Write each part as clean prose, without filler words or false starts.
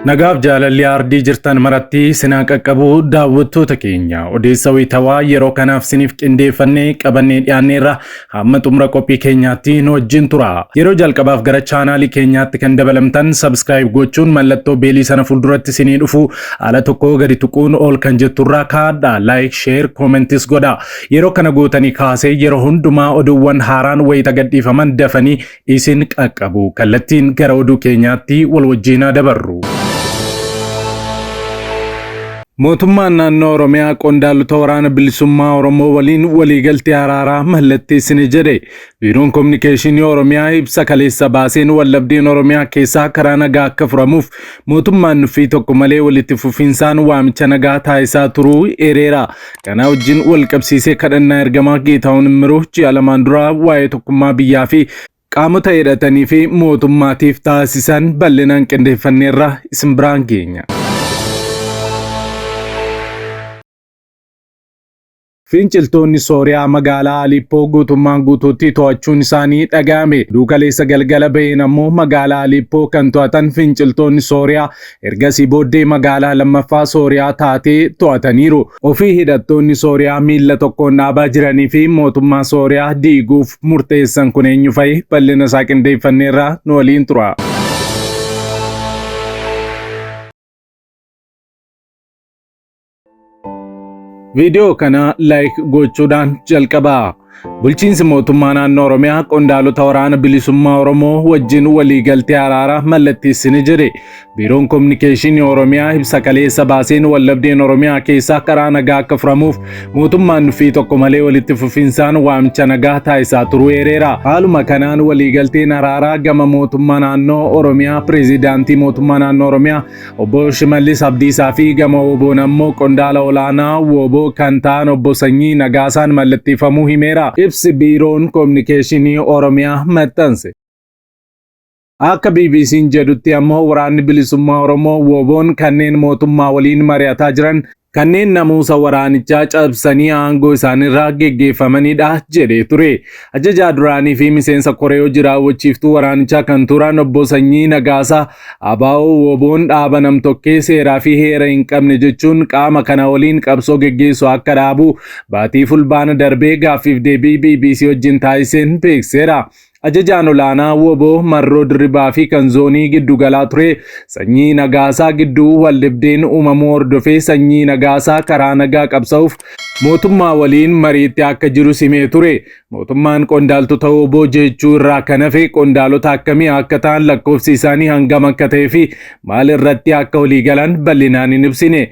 Nagaaf jaalalli ardii jirtan maratti sinaa qaqqabu daawwattoota keenya odeessa wayitawaa yeroo kanaaf siniif qindeeffannee qabannee dhiyaanneerra hamma xumura qophii keenyaatti nu wajjin tura. Yeroo jalqabaaf gara chaanaalii keenyaatti kan dabalamtan subscribe gochuun mallattoo beelii sana fuulduratti sinii dhufu haala tokko gadi tuquun ol kan jetturraa kaadha like share commentis godha. Yeroo kana gootanii kaasee yeroo hundumaa oduuwwan haaraan wayita gadhiifaman dafanii isin qaqqabu. Kallattiin gara oduu keenyaatti wal wajjin dabarru. Mootummaan naannoo Oromiyaa qondaaltota waraana bilisummaa Oromoo waliin waliigaltee araaraa mallatteessine jedhe. Biiroon Kominikeeshinii Oromiyaa ibsa kaleessa baaseen wallabdeen Oromiyaa keessaa karaa nagaa akka furamuuf mootummaan nuffii tokko malee walitti fufinsaan waamicha nagaa taasisaa turuu eereera. Kana wajjin wal qabsiisee kadhannaa ergamaa Geetahuun Immiruu ji'a lamaan dura waa'ee tokkummaa biyyaa fi qaamota hidhatanii fi mootummaatiif taasisan bal'inaan qindeeffanneerra isin biraan geenya. Finciltoonni Sooriyaa magaalaa Alippoo guutummaan guutuutti to'achuun isaanii dhaga'ame. Duukaleessa galgala baheen ammoo magaalaa Alippoo kan to'atan finciltoonni Sooriyaa ergasii booddee magaalaa lammaffaa Sooriyaa taatee to'ataniiru. Ofii hidhattoonni Sooriyaa miila tokkoon dhaabaa jiranii fi mootummaa Sooriyaa diiguuf murteessan kun eenyu fa'i bal'ina isaa qindeeffanneerra nu waliin tura. Video kana like gochuudhaan jalqabaa. Bulchiinsi mootummaa naannoo Oromiyaa qondaaltota waraana bilisummaa Oromoo wajjin waliigaltee araaraa mallatteessine jedhe. Biiroon Kominikeeshinii Oromiyaa ibsa kaleessa baaseen wallabdeen Oromiyaa keessaa karaa nagaa akka furamuuf mootummaan nuffii tokko malee walitti fufinsaan waamicha nagaa taasisaa turuu eereera. Haaluma kanaan waliigalteen araaraa gama mootummaa naannoo Oromiyaa pireezidaantii mootummaa naannoo Oromiyaa obbo Shimallis Abdiisaa fi gama WBO'n ammoo qondaala olaanaa WBO kan ta'an obbo Sanyii Nagaasaan mallatteeffamuu himeera. Ibsi biiroon Kominikeeshinii Oromiyaa maxxanse. Akka BBC'n jedhutti ammoo waraanni bilisummaa Oromoo WBO'n kanneen mootummaa waliin mari'ataa jiran kanneen namuusa waraanichaa cabsanii aangoo isaanirraa geggeeffamanidha jedhee ture. Ajajaa duraanii fi miseensa koree jiraawwachiiftuu waraanichaa kan turan obbo Sanyii Nagaasaa abaa'oo WBO'n dhaaba namtokkee seeraa fi heera hin qabne jechuun qaama kana waliin qabsoo geggeessu akka dhaabu baatii fulbaana darbee gaaffiif deebii BBC wajjin taasiseen beekseera. Ajajaan olaanaa WBO Marroo Dirribaa fi kan zoonii giddu galaa ture Sanyii Nagaasaa gidduu waldhabdeen uumamuu hordofee Sanyii Nagaasaa karaa nagaa qabsa'uuf mootummaa waliin mariitti akka jiru simee ture. Mootummaan qondaaltota WBO jechuu irraa kan hafe qondaalota akkamii akka ta'an lakkoofsi isaanii hangam akka ta'ee fi maal irratti akka waliigalan bal'inaan hin ibsine.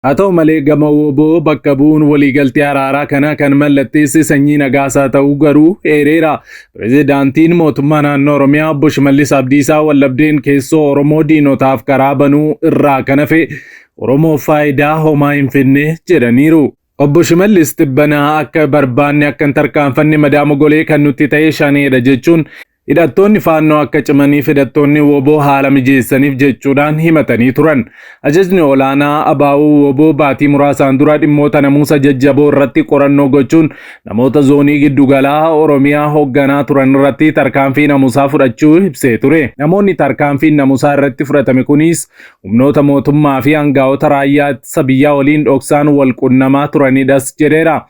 Haa ta'u malee gama WBO bakka bu'uun waliigaltee araaraa kana kan mallatteesse Sanyii Nagaasaa ta'uu garuu eereera. Pireezidaantiin mootummaa naannoo Oromiyaa obbo Shimallis Abdiisaa wallabdeen keessoo Oromoo diinotaaf karaa banuu irraa kan hafe Oromoof faayidaa homaa hin finne jedhaniiru. Obbo Shimallis tibbanaa akka barbaanne akka hin tarkaanfanne madaama golee kan nutti ta'e shaneedha jechuun hidhattoonni faannoo akka cimaniif hidhattoonni WBO haala mijeessaniif jechuudhaan himatanii turan. Ajajni olaanaa abaa'uu WBO baatii muraasaan dura dhimmoota namuusa jajjaboo irratti qorannoo gochuun namoota zoonii giddugalaa Oromiyaa hoogganaa turan irratti tarkaanfii namuusaa fudhachuu ibsee ture. Namoonni tarkaanfiin namuusaa irratti fudhatame kunis humnoota mootummaa fi aangaa'ota raayyaa ittisa biyyaa waliin dhoksaan wal qunnamaa turanidhas jedheera.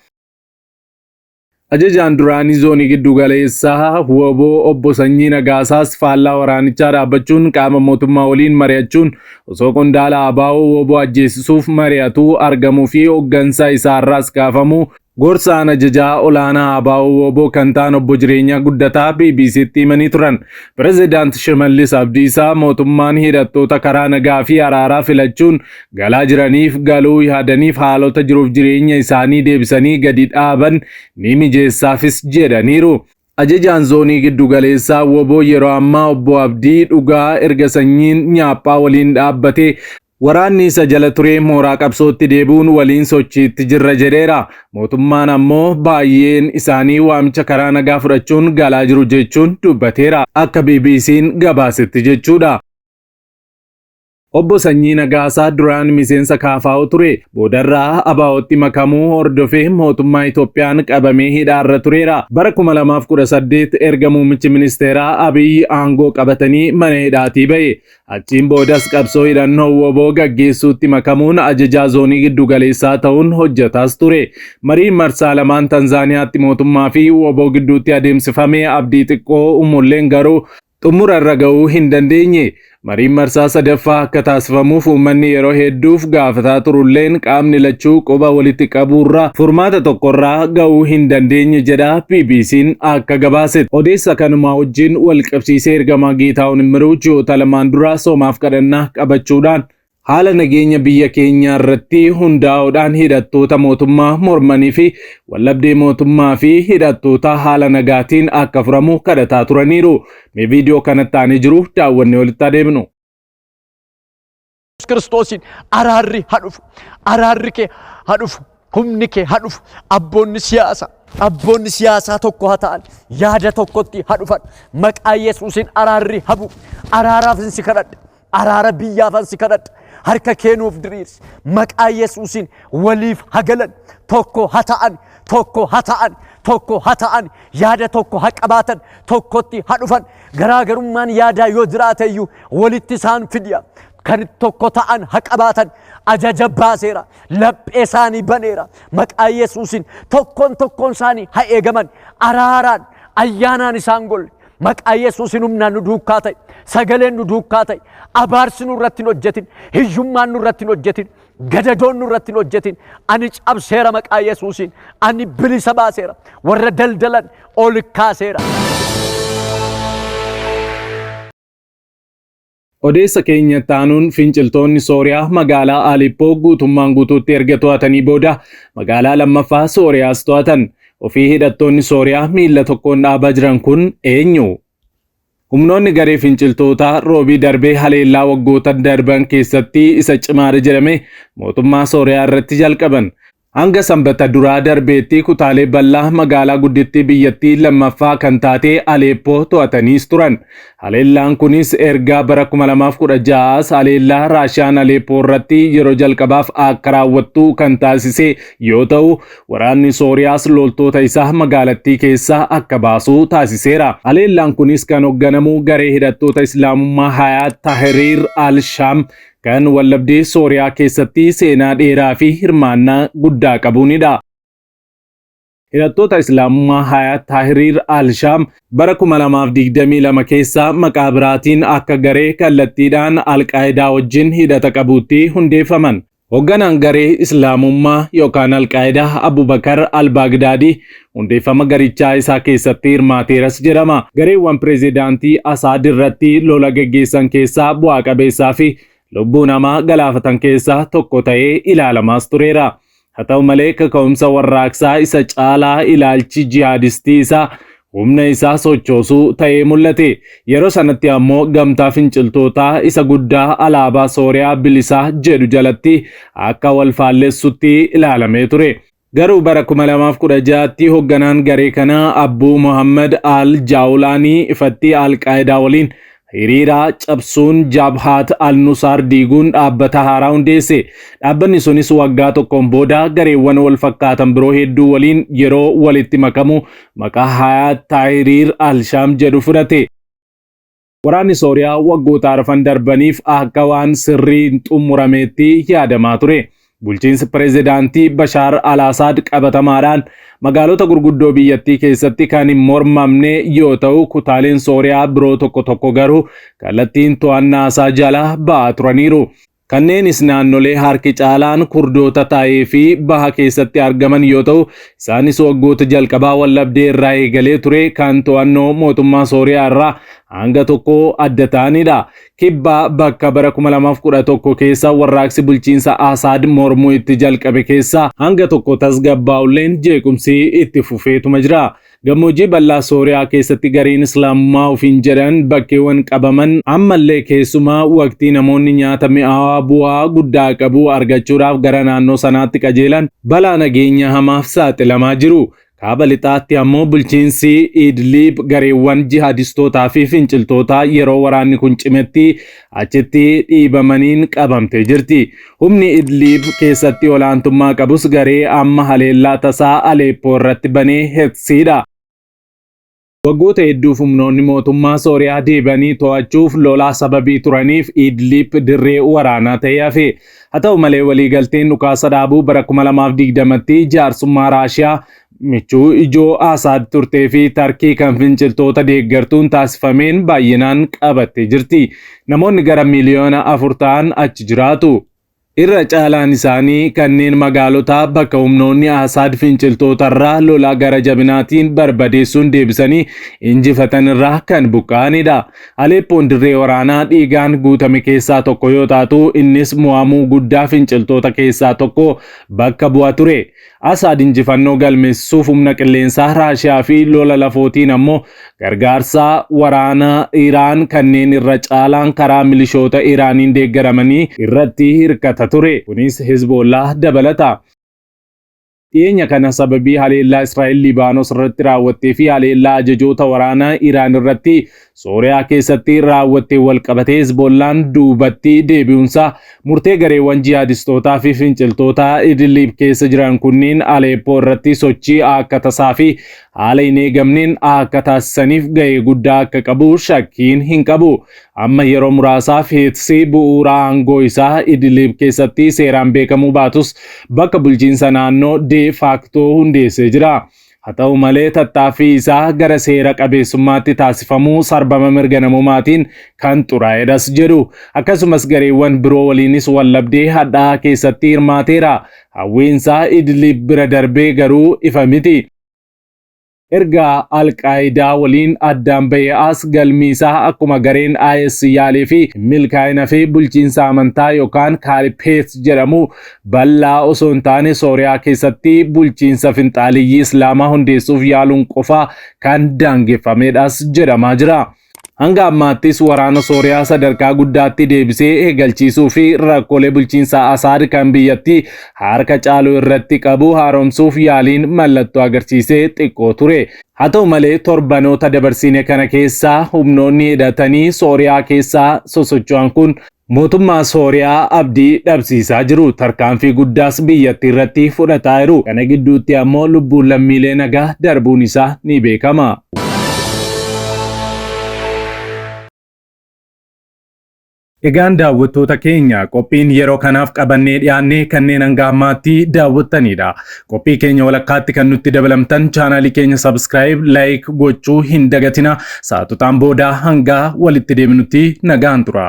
Ajajaan duraanii zoonii giddu galeessaa WBO obbo Sanyii Nagaasaas faallaa waraanichaa dhaabbachuun qaama mootummaa waliin mari'achuun osoo qondaala abaa'oo WBO ajjeesisuuf mari'atuu argamuu fi hooggansa isaarraas kaafamuu gorsaan ajajaa olaanaa abaa'oo WBO kan ta'an obbo Jireenyaa Guddataa BBC'tti himanii turan. Pireezidaanti Shimallis Abdiisaa mootummaan hidhattoota karaa nagaa fi araaraa filachuun galaa jiraniif galuu yaadaniif haalota jiruuf jireenya isaanii deebisanii gadi dhaaban ni mijeessaafis jedhaniiru. Ajajaan zoonii giddu galeessaa WBO yeroo ammaa obbo Abdii Dhugaa erga Sanyiin Nyaaphaa waliin dhaabbatee waraanni isa jala ture mooraa qabsootti deebuun waliin sochiitti jirra jedheera. Mootummaan ammoo baay'een isaanii waamicha karaa nagaa fudhachuun galaa jiru jechuun dubbateera. Akka BBC'n gabaasetti jechuudha. Obbo Sanyii Nagaasaa duraan miseensa KFO ture. Boodarraa ABO'tti makamuu hordofee mootummaa Itoophiyaan qabamee hidhaarra tureera. Bara 2018 erga muummichi ministeeraa Abiy aangoo qabatanii mana hidhaatii ba'e. Achiin boodas qabsoo hidhannoo WBO gaggeessuutti makamuun ajajaa zoonii giddu galeessaa ta'uun hojjetaas ture. Mariin marsaa lamaan Tanzaaniyaatti mootummaa fi WBO gidduutti adeemsifamee abdii xiqqoo uumulleen garuu xumura irra ga'uu hin dandeenye. Mariin marsaa sadaffaa akka taasifamuuf uummanni yeroo hedduuf gaafataa turulleen qaamni lachuu quba walitti qabuurra furmaata tokkorraa ga'uu hin dandeenye jedha BBC'n akka gabaase. Odeessa kanumaa wajjin wal qabsiisee ergamaa Geetahuun Imruu ji'oota lamaan dura soomaaf kadhannaa qabachuudhaan haala nageenya biyya keenyaa irratti hundaa'uudhaan hidhattoota mootummaa mormanii fi wallabdee mootummaa fi hidhattoota haala nagaatiin akka furamu kadhataa turaniiru. Mee viidiyoo kanatti aanee jiru daawwannee walitti adeemnu. Kiristoosin araarri hadhufu, araarri kee hadhufu, humni kee hadhufu, abboonni siyaasaa tokko haa ta'an, yaada tokkotti hadhufan, maqaa Yesuusin araarri habu, araaraaf si kadhadhe, araara biyyaaf si kadhadhe. Harka keenuuf diriirsi maqaa Yesuusin waliif hagalan tokko haa ta'an, tokko haa ta'an, tokko haa ta'an, yaada tokko haa qabaatan, tokkotti haa dhufan. Garaagarummaan yaadaa yoo jiraate iyyuu walitti isaan fidiya. Kan tokko ta'an haa qabaatan. Ajaja baaseera, laphee isaanii baneera. Maqaa Yesuusin tokkoon isaanii haa eegaman. Araaraan ayyaanaan isaan golle. Maqaa Yesuusin humnaan nu duukaa ta'e, sagaleen nu duukaa ta'e, abaarsi nu irratti hin hojjetin, hiyyummaan nu irratti hin hojjetin, gadadoon nu irratti hin hojjetin. Ani cabseera maqaa Yesuusin, ani bilisa baaseera, warra daldalan ol kaaseera. Odeessa keenya taanuun finciltoonni Sooriyaa magaalaa Aleppo guutummaan guutuutti erga to'atanii booda magaalaa lammaffaa Sooriyaas to'atan. Ofii hidhattoonni Sooriyaa miila tokkoon dhaabaa jiran kun eenyu? Humnoonni garee finciltootaa roobii darbee haleellaa waggoota darban keessatti isa cimaadha jedhame mootummaa Sooriyaa irratti jalqaban. Hanga sanbata duraa darbeetti kutaalee bal'aa magaalaa guddittii biyyattii lammaffaa kan taate Aleppo to'ataniis turan. Haleellaan kunis ergaa bara 2016 haleellaa Raashiyaan Aleppo irratti yeroo jalqabaaf akka raawwattu kan taasise yoo ta'u, waraanni Sooriyaas loltoota isaa magaalattii keessaa akka baasu taasiseera. Haleellaan kunis kan hoogganamu garee hidhattoota Islaamummaa Hayaat Tahriir al-Shaam kan wallabdee Sooriyaa keessatti seenaa dheeraa fi hirmaannaa guddaa qabuunidha. Hidhattoota Islaamummaa Hayaat Tahriir al-Shaam bara 2022 keessa maqaa biraatiin akka garee kallattiidhaan Al-Qaayidaa wajjin hidhata qabuutti hundeeffaman. Hoogganaan garee Islaamummaa yookaan Al-Qaayidaa Abubakar al-Baagdaadii hundeeffama garichaa isaa keessatti hirmaateeras jedhama. Gareewwan pireezidaantii Asaad irratti lola gaggeessan keessaa bu'aa qabeessaa fi lubbuu namaa galaafatan keessaa tokko ta'ee ilaalamaas tureera. Haa ta'u malee kaka'umsa warraaqsaa isa caalaa ilaalchi jihaadistii isaa humna isaa sochoosuu ta'ee mul'ate. Yeroo sanatti ammoo gamtaa finciltootaa isa guddaa alaabaa Sooriyaa bilisaa jedhu jalatti akka wal faalleessutti ilaalamee ture. Garuu bara 2016tti hoogganaan garee kanaa Abbuu Muhammad al-Jaawlaanii ifatti Al-Qaayidaa waliin hiriira cabsuun Jabhat al-Nusar diiguun dhaabbata haaraa hundeesse. Dhaabbanni sunis waggaa tokkoon booda gareewwan wal fakkaatan biroo hedduu waliin yeroo walitti makamu maqaa Hayaat Tahriir al-Shaam jedhu fudhate. Waraanni Sooriyaa waggoota arfan darbaniif akka waan sirriin xumurameetti yaadamaa ture. Bulchiinsi pireezidaantii Bashaar al-Asaad qabatamaadhaan magaalota gurguddoo biyyattii keessatti kan hin mormamne yoo ta'u, kutaaleen Sooriyaa biroo tokko garuu kallattiin to'annaa isaa jala ba'aa turaniiru. Kanneenis naannolee harki caalaan Kurdoota ta'ee fi baha keessatti argaman yoo ta'u, isaanis waggoota jalqabaa wallabdee irraa eegalee ture kan to'annoo mootummaa Sooriyaa irraa hanga tokko adda ta'anidha. Kibbaa bakka bara 2011 keessa warraaqsi bulchiinsa Asaad mormuu itti jalqabe keessa hanga tokko tasgabbaa'ulleen jeequmsi itti fufeetuma jira. Gammoojjii bal'aa Sooriyaa keessatti gareen Islaamummaa ofiin jedhan bakkeewwan qabaman ammallee keessumaa waqtii namoonni nyaata mi'aawaa bu'aa guddaa qabu argachuudhaaf gara naannoo sanaatti qajeelan balaa nageenya hamaaf saaxilamaa jiru. Kaaba lixaatti ammoo bulchiinsi Idlib gareewwan jihadistootaa fi finciltoota yeroo waraanni kun cimetti achitti dhiibamaniin qabamtee jirti. Humni Idlib keessatti olaantummaa qabus garee amma haleellaa tasaa Aleppoo irratti banee Hetsiidha. Waggoota hedduuf humnoonni mootummaa Sooriyaa deebanii to'achuuf lolaa sababii turaniif Idlib dirree waraanaa ta'ee hafe. Haa ta'u malee waliigalteen dhukaasa dhaabuu bara 2020tti jaarsummaa Raashiyaa michuu ijoo Asaad turtee fi Tarkii kan finciltoota deeggartuun taasifameen baay'inaan qabattee jirti. Namoonni gara miliyoona 4 ta'an achi jiraatu. Irra caalaan isaanii kanneen magaalota bakka humnoonni Asaad finciltoota irraa lolaa gara jabinaatiin barbadeessuun deebisanii injifatan irraa kan buqqa'anidha. Aleppoon dirree waraanaa dhiigaan guutame keessaa tokko yoo taatu innis mo'amuu guddaa finciltoota keessaa tokko bakka bu'a ture. Asaad injifannoo galmeessuuf humna qilleensaa Raashiyaa fi lola lafootiin ammoo gargaarsa waraanaa Iraan kanneen irra caalaan karaa milishoota Iraaniin deeggaramanii irratti hirkata ture. Kunis Hezbollah dabalata. Dhiyeenya kana sababii haleellaa Israa'el Libaanos irratti raawwattee fi haleellaa ajajoota waraanaa Iraan irratti Sooriyaa keessatti raawwattee wal qabatee Hezbollaan duubatti deebi'uunsa murtee gareewwan jihadistootaa fi finciltoota Idlib keessa jiran kunniin Aleppoo irratti sochii akka tasaa fi haala hin eegamneen akka taasisaniif gahee guddaa akka qabu shakkiin hin qabu. Amma yeroo muraasaaf Hetsi bu'uura aangoo isaa Idlib keessatti seeraan beekamuu baatus bakka bulchiinsa naannoo de facto hundeessee jira. Haa ta'u malee tattaaffii isaa gara seera qabeessummaatti taasifamuu sarbama mirga namummaatiin kan xuraa'edhas jedhu. Akkasumas gareewwan biroo waliinis wallabdee hadhaa keessatti hirmaateera. Hawwiinsaa Idlib bira darbee garuu ifa miti. Erga Al-Qaayidaa waliin addaan ba'ee as galmi isaa akkuma gareen IS yaalee fi milkaa'ina fi bulchiinsa amantaa yookaan kaalipeet jedhamu bal'aa osoo hin taane Sooriyaa keessatti bulchiinsa finxaaliyyii Islaamaa hundeessuuf yaaluun qofa kan daangeffamedhas jedhamaa jira. Hanga ammaattis waraana Sooriyaa sadarkaa guddaatti deebisee eegalchiisuu fi rakkoolee bulchiinsa Asaad kan biyyatti harka caalu irratti qabu haaromsuuf yaaliin mallattoo agarsiisee xiqqoo ture. Haa ta'u malee torbanoota dabarsine kana keessaa humnoonni hidhatanii Sooriyaa keessaa sosocho'an kun mootummaa Sooriyaa abdii dhabsiisaa jiru. Tarkaanfii guddaas biyyattii irratti fudhataa jiru. Kana gidduutti ammoo lubbuun lammiilee nagaa darbuun isaa ni beekama. Egaan daawwattoota keenya qophiin yeroo kanaaf qabannee dhiyaannee kanneen hanga ammaatti daawwattanidha. Qophii keenya walakkaatti kan nutti dabalamtan chaanaalii keenya subscribe, like gochuu hin dagatina. Saatotaan booda hanga walitti deebinutti nagaan tura.